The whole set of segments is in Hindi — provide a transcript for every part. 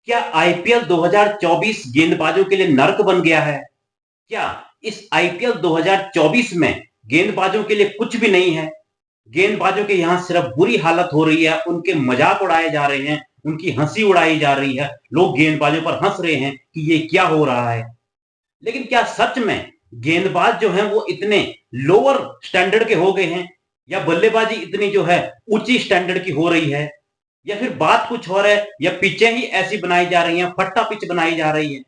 क्या आईपीएल 2024 गेंदबाजों के लिए नर्क बन गया है? क्या इस आईपीएल 2024 में गेंदबाजों के लिए कुछ भी नहीं है? गेंदबाजों के यहां सिर्फ बुरी हालत हो रही है, उनके मजाक उड़ाए जा रहे हैं, उनकी हंसी उड़ाई जा रही है, लोग गेंदबाजों पर हंस रहे हैं कि ये क्या हो रहा है। लेकिन क्या सच में गेंदबाज जो हैं वो इतने लोअर स्टैंडर्ड के हो गए हैं, या बल्लेबाजी इतनी जो है ऊंची स्टैंडर्ड की हो रही है, या फिर बात कुछ और है, या पिचें ही ऐसी बनाई जा रही हैं, फट्टा पिच बनाई जा रही है।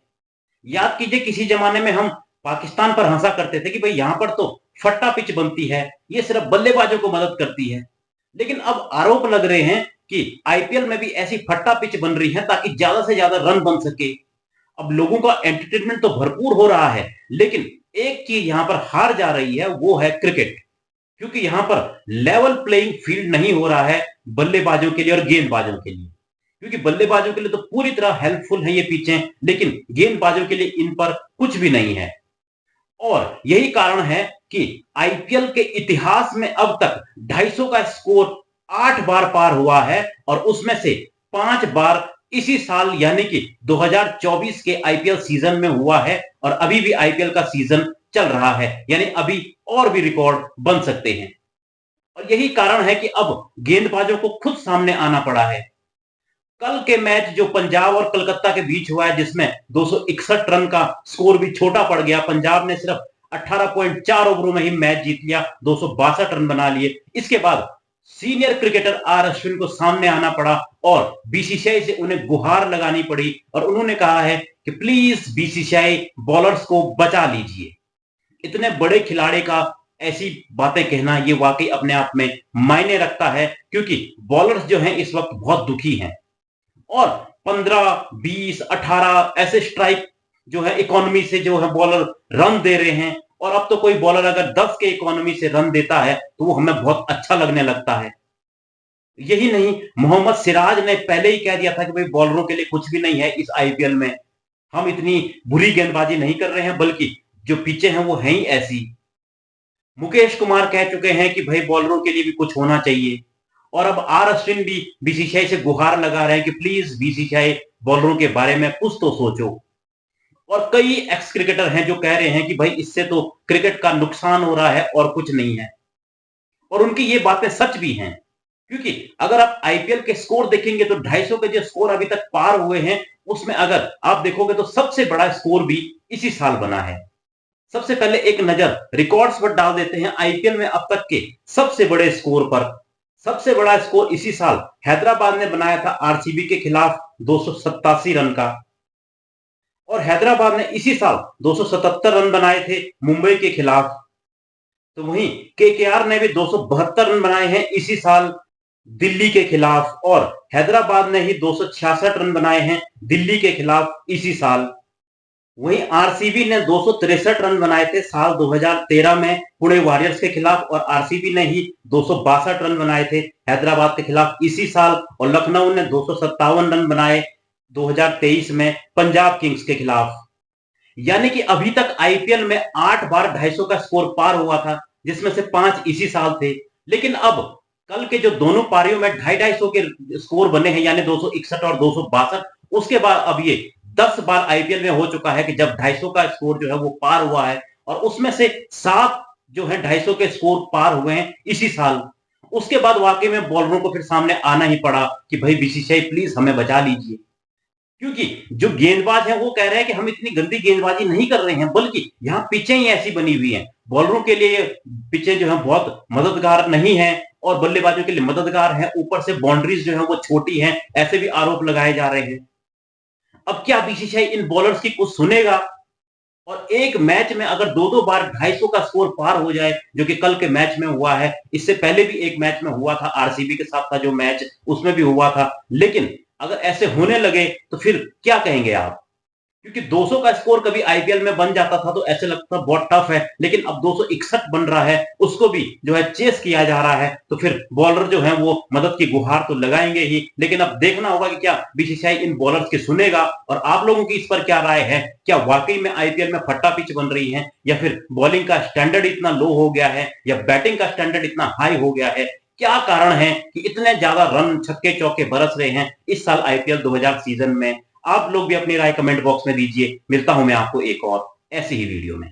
याद कीजिए किसी जमाने में हम पाकिस्तान पर हंसा करते थे कि भाई यहां पर तो फट्टा पिच बनती है, ये सिर्फ बल्लेबाजों को मदद करती है। लेकिन अब आरोप लग रहे हैं कि आईपीएल में भी ऐसी फट्टा पिच बन रही है ताकि ज्यादा से ज्यादा रन बन सके। अब लोगों का एंटरटेनमेंट तो भरपूर हो रहा है, लेकिन एक चीज यहां पर हार जा रही है, वो है क्रिकेट। क्योंकि यहां पर लेवल प्लेइंग फील्ड नहीं हो रहा है बल्लेबाजों के लिए और गेंदबाजों के लिए। क्योंकि बल्लेबाजों के लिए तो पूरी तरह हेल्पफुल है ये पिचें, लेकिन गेंदबाजों के लिए इन पर कुछ भी नहीं है। और यही कारण है कि आईपीएल के इतिहास में अब तक 250 का स्कोर 8 बार पार हुआ है, और उसमें से 5 बार इसी साल यानी कि 2024 के आईपीएल सीजन में हुआ है, और अभी भी आईपीएल का सीजन चल रहा है, यानी अभी और भी रिकॉर्ड बन सकते हैं। और यही कारण है कि अब गेंदबाजों को खुद सामने आना पड़ा है। कल के मैच जो पंजाब और कलकत्ता के बीच हुआ है, जिसमें 261 रन का स्कोर भी छोटा पड़ गया, पंजाब ने सिर्फ 18.4 ओवरों में ही मैच जीत लिया, 262 रन बना लिए। इसके बाद सीनियर क्रिकेटर आर अश्विन को सामने आना पड़ा और बीसीसीआई से उन्हें गुहार लगानी पड़ी, और उन्होंने कहा है कि प्लीज बीसीसीआई बॉलर्स को बचा लीजिए। इतने बड़े खिलाड़ी का ऐसी बातें कहना ये वाकई अपने आप में मायने रखता है, क्योंकि बॉलर्स जो हैं इस वक्त बहुत दुखी हैं। और 15, 20, 18 ऐसे स्ट्राइक जो है इकोनॉमी से जो है बॉलर रन दे रहे हैं, और अब तो कोई बॉलर अगर 10 के इकोनॉमी से रन देता है तो वो हमें बहुत अच्छा लगने लगता है। यही नहीं, मोहम्मद सिराज ने पहले ही कह दिया था कि भाई बॉलरों के लिए कुछ भी नहीं है इस आईपीएल में, हम इतनी बुरी गेंदबाजी नहीं कर रहे हैं, बल्कि जो पिचें हैं वो हैं ही ऐसी। मुकेश कुमार कह चुके हैं कि भाई बॉलरों के लिए भी कुछ होना चाहिए, और अब आर अश्विन भी बीसीसीआई से गुहार लगा रहे हैं कि प्लीज बीसीसीआई बॉलरों के बारे में कुछ तो सोचो। और कई एक्स क्रिकेटर हैं जो कह रहे हैं कि भाई इससे तो क्रिकेट का नुकसान हो रहा है और कुछ नहीं है, और उनकी ये बातें सच भी हैं। क्योंकि अगर आप आईपीएल के स्कोर देखेंगे तो 250 के जो स्कोर अभी तक पार हुए हैं, उसमें अगर आप देखोगे तो सबसे बड़ा स्कोर भी इसी साल बना है। सबसे पहले एक नजर रिकॉर्ड्स पर डाल देते हैं आईपीएल में अब तक के सबसे बड़े स्कोर पर। सबसे बड़ा स्कोर इसी साल हैदराबाद ने बनाया था आरसीबी के खिलाफ 287 रन का, और हैदराबाद ने इसी साल 277 रन बनाए थे मुंबई के खिलाफ। तो वहीं केकेआर ने भी 272 रन बनाए हैं इसी साल दिल्ली के खिलाफ, और हैदराबाद ने ही 266 रन बनाए हैं दिल्ली के खिलाफ इसी साल। वहीं आरसीबी ने 263 रन बनाए थे साल 2013 में पुणे वॉरियर्स के खिलाफ, और आरसीबी ने ही 262 रन बनाए थे हैदराबाद के खिलाफ इसी साल, और लखनऊ ने 257 रन बनाए 2023 में पंजाब किंग्स के खिलाफ। यानी कि अभी तक आईपीएल में 8 बार 250 का स्कोर पार हुआ था, जिसमें से 5 इसी साल थे। लेकिन अब कल के जो दोनों पारियों में 250 के स्कोर बने हैं, यानी 261 और 262, उसके बाद अब ये 10 बार आईपीएल में हो चुका है कि जब 250 का स्कोर जो है वो पार हुआ है, और उसमें से 7 जो है 250 के स्कोर पार हुए हैं इसी साल। उसके बाद वाकई में बॉलरों को फिर सामने आना ही पड़ा कि भाई बीसीसीआई प्लीज हमें बचा लीजिए। क्योंकि जो गेंदबाज हैं वो कह रहे हैं कि हम इतनी गंदी गेंदबाजी नहीं कर रहे हैं, बल्कि यहाँ पिचें ही ऐसी बनी हुई हैं, बॉलरों के लिए पिचें जो है बहुत मददगार नहीं है, और बल्लेबाजों के लिए मददगार है, ऊपर से बाउंड्रीज जो है वो छोटी हैं, ऐसे भी आरोप लगाए जा रहे हैं। अब क्या बीसीसीआई इन बॉलर्स की कुछ सुनेगा? और एक मैच में अगर 2-2 बार 250 का स्कोर पार हो जाए, जो कि कल के मैच में हुआ है, इससे पहले भी एक मैच में हुआ था, आरसीबी के साथ था जो मैच, उसमें भी हुआ था। लेकिन अगर ऐसे होने लगे तो फिर क्या कहेंगे आप? क्योंकि 200 का स्कोर कभी आईपीएल में बन जाता था तो ऐसे लगता था बहुत टफ है, लेकिन अब 261 बन रहा है, उसको भी जो है चेस किया जा रहा है, तो फिर बॉलर जो है वो मदद की गुहार तो लगाएंगे ही। लेकिन अब देखना होगा कि क्या बीसीसीआई इन बॉलर्स की सुनेगा, और आप लोगों की इस पर क्या राय है? क्या वाकई में आईपीएल में फट्टा पिच बन रही है, या फिर बॉलिंग का स्टैंडर्ड इतना लो हो गया है, या बैटिंग का स्टैंडर्ड इतना हाई हो गया है? क्या कारण है कि इतने ज्यादा रन छक्के चौके बरस रहे हैं इस साल आईपीएल 2000 सीजन में? आप लोग भी अपनी राय कमेंट बॉक्स में दीजिए। मिलता हूं मैं आपको एक और ऐसी ही वीडियो में।